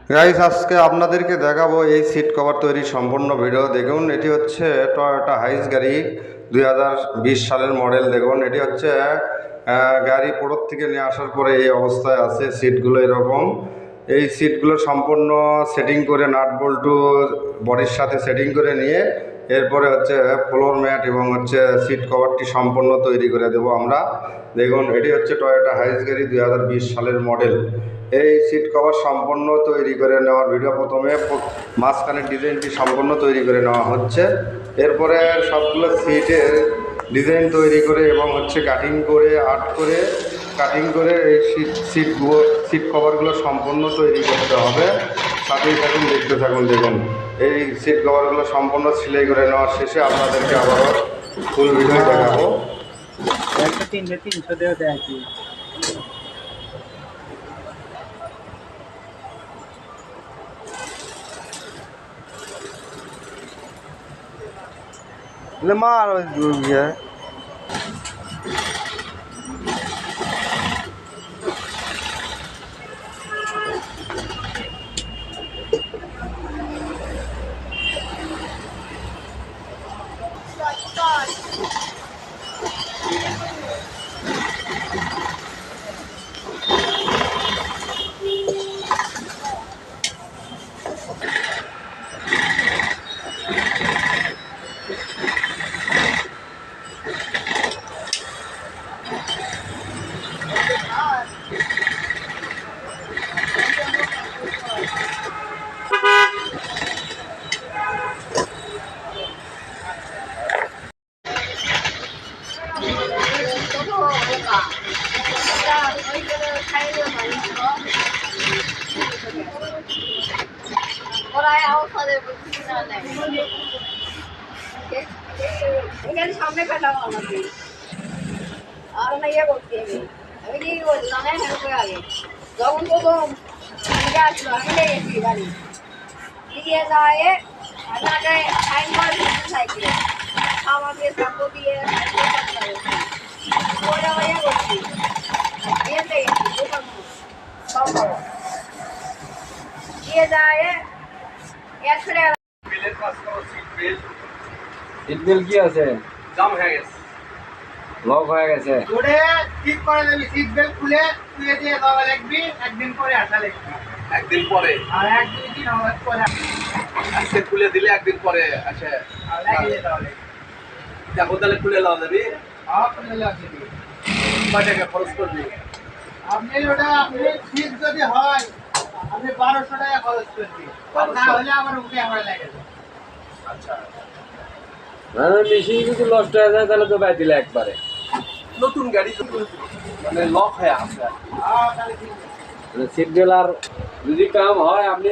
Guys আজকে আপনাদেরকে দেখাবো এই সিট কভার তৈরির সম্পূর্ণ ভিডিও। দেখুন, এটি হচ্ছে টয়োটা হাইস গাড়ি 2020 সালের মডেল। দেখুন, এটি হচ্ছে গাড়ি পোড়োর থেকে নিয়ে আসার পরে এই অবস্থায় আছে। সিটগুলো এরকম, এই সিটগুলো সম্পূর্ণ সেটিং করে নাট বল্টু বডির সাথে সেটিং করে নিয়ে এরপরে হচ্ছে ফ্লোর ম্যাট এবং হচ্ছে সিট কভারটি সম্পূর্ণ তৈরি করে দেব আমরা। দেখুন, এটি হচ্ছে টয়োটা হাইস গাড়ি 2020 সালের মডেল। এই সিট কভার সম্পূর্ণ তৈরি করে নেওয়ার ভিডিও। প্রথমে মাঝখানের ডিজাইনটি সম্পূর্ণ তৈরি করে নেওয়া হচ্ছে, এরপরে সবগুলো সিটের ডিজাইন তৈরি করে এবং হচ্ছে কাটিং করে আর্ট করে কাটিং করে এই সিট কভারগুলো সম্পূর্ণ তৈরি করতে হবে। সাথেই থাকুন, দেখতে থাকুন। দেখুন, এই সিট কভারগুলো সম্পূর্ণ সেলাই করে নেওয়ার শেষে আপনাদেরকে আবারও ফুল ভিডিও দেখাবো। मार है। সামনে কাটা আমাদের আর না ইয়ে করতে হবে। আমি কি বললাম আগে যখন প্রথম আসলো আমি লেগেছি গাড়ি দিয়ে যায় আমাকে সাইন করে সাইকেল আমাকে সাপো দিয়ে ওরা ইয়ে করছি দিয়ে লেগেছি দিয়ে যায় একসাথে সিট বেল্ট কি আছে? জাম হয়ে গেছে, লক হয়ে গেছে। ওরে ঠিক করে দেবি। সিট বেল্ট খুলে শুয়ে দিয়ে দেওয়া লাগবি, একদিন পরে আসা লাগবে। একদিন পরে আর একদিন দিন আমার পরে আজকে খুলে দিলে একদিন পরে আসে আর লাগিয়ে দেওয়া লাগবে। দেখো তাহলে খুলে দেওয়া যাবি। খুলে দেওয়া যাবি। কয় টাকা খরচ করবি আপনি? ওটা আপনি সিট যদি হয় আপনি 1200 টাকা খরচ করবি, আর না হলে আমার উপরে আমরা লাগে। আচ্ছা, মেশিন যদি নষ্ট হয়ে যায় তাহলে তো বাই দিলে একবারে। নতুন গাড়ি তো মানে লক হয়ে আছে। সিট বেল্ট আর যদি কাম হয় আপনি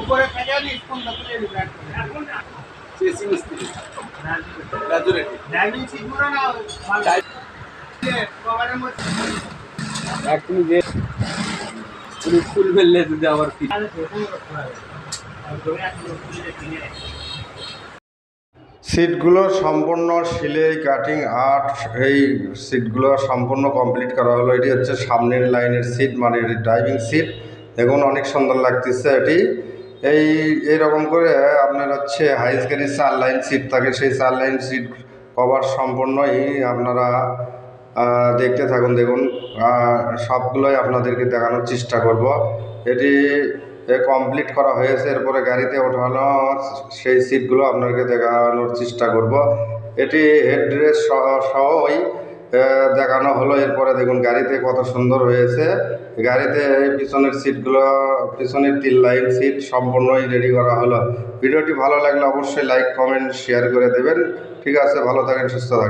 উপরে ফেলে দিন, কোনটা তুলে দিবেন এখন না সিসি মিস্ত্রি রাজুরেটি ড্রাইভিং সিট পুরো না কভারের মধ্যে একটু যে ফুল ফেললে যদি আবার কি সিটগুলো সম্পূর্ণ সিলাই কাটিং আর্ট, এই সিটগুলো সম্পূর্ণ কমপ্লিট করা হলো। এটি হচ্ছে সামনের লাইনের সিট, মানে এটি ড্রাইভিং সিট। দেখুন, অনেক সুন্দর লাগতেছে এটি। এইরকম করে আপনার হচ্ছে হাইস গাড়ির 4 লাইন সিট থাকে, সেই 4 লাইন সিট কভার সম্পূর্ণই আপনারা দেখতে থাকুন। দেখুন, সবগুলোই আপনাদেরকে দেখানোর চেষ্টা করব। এটি কমপ্লিট করা হয়েছে, এরপরে গাড়িতে ওঠানো সেই সিটগুলো আপনাকে দেখানোর চেষ্টা করব। এটি হেডরেস সহই দেখানো হলো। এরপরে দেখুন গাড়িতে কত সুন্দর হয়েছে। গাড়িতে পিছনের সিটগুলো, পিছনের 3 লাইন সিট সম্পূর্ণই রেডি করা হলো। ভিডিওটি ভালো লাগলে অবশ্যই লাইক কমেন্ট শেয়ার করে দেবেন। ঠিক আছে, ভালো থাকেন, সুস্থ থাকেন।